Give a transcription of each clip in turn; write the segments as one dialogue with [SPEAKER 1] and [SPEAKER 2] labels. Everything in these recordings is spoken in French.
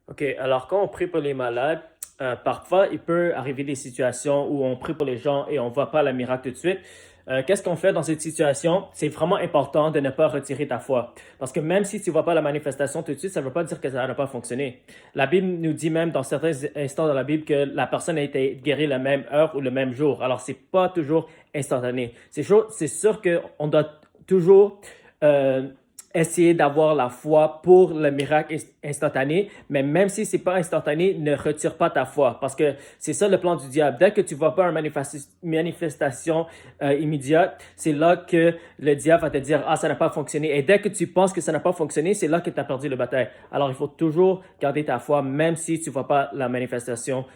[SPEAKER 1] OK, alors quand on prie pour les malades, parfois il peut arriver des situations où on prie pour les gens et on ne voit pas le miracle tout de suite. Qu'est-ce qu'on fait dans cette situation? C'est vraiment important de ne pas retirer ta foi. Parce que même si tu ne vois pas la manifestation tout de suite, ça ne veut pas dire que ça n'a pas fonctionné. La Bible nous dit même dans certains instants dans la Bible que la personne a été guérie la même heure ou le même jour. Alors, c'est pas toujours instantané. C'est sûr qu'on doit toujours euh, essayer d'avoir la foi pour le miracle instantané, mais même si c'est pas instantané, ne retire pas ta foi, parce que c'est ça le plan du diable. Dès que tu vois pas une manifestation immédiate, c'est là que le diable va te dire, ah, ça n'a pas fonctionné. Et dès que tu penses que ça n'a pas fonctionné, c'est là que tu as perdu le bataille. Alors, il faut toujours garder ta foi, même si tu vois pas la manifestation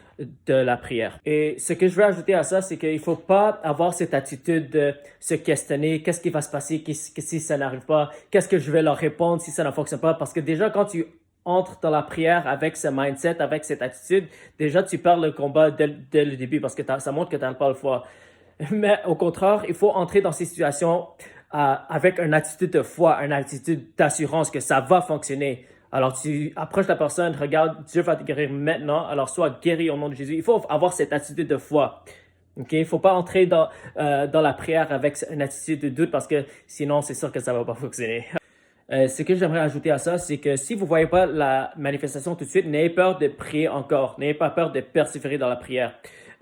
[SPEAKER 1] de la prière. Et ce que je veux ajouter à ça, c'est qu'il faut pas avoir cette attitude de se questionner, qu'est-ce qui va se passer si ça n'arrive pas, qu'est-ce que je vais leur répondre si ça ne fonctionne pas, parce que déjà quand tu entres dans la prière avec ce mindset, avec cette attitude, déjà tu perds le combat dès le début parce que ça montre que tu n'as pas le foi. Mais au contraire, il faut entrer dans ces situations avec une attitude de foi, une attitude d'assurance que ça va fonctionner. Alors tu approches la personne, regarde, Dieu va te guérir maintenant, alors sois guéri au nom de Jésus. Il faut avoir cette attitude de foi. OK? Il ne faut pas entrer dans la prière avec une attitude de doute parce que sinon, c'est sûr que ça ne va pas fonctionner. Ce que j'aimerais ajouter à ça, c'est que si vous ne voyez pas la manifestation tout de suite, n'ayez peur de prier encore. N'ayez pas peur de persévérer dans la prière.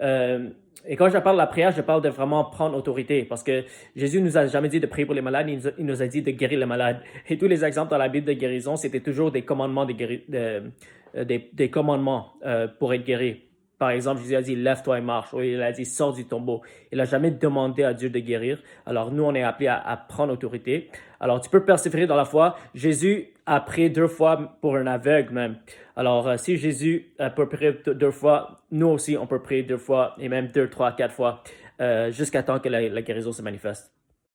[SPEAKER 1] Euh, et quand je parle de la prière, je parle de vraiment prendre autorité parce que Jésus nous a jamais dit de prier pour les malades, il nous a dit de guérir les malades. Et tous les exemples dans la Bible de guérison, c'était toujours des commandements, des commandements pour être guéri. Par exemple, Jésus a dit lève-toi et marche, ou il a dit sors du tombeau. Il n'a jamais demandé à Dieu de guérir. Alors nous, on est appelés à prendre autorité. Alors tu peux persévérer dans la foi. Jésus a prié 2 fois pour un aveugle même. Alors si Jésus peut prier 2 fois, nous aussi on peut prier 2 fois et même 2, 3, 4 fois jusqu'à temps que la guérison se manifeste.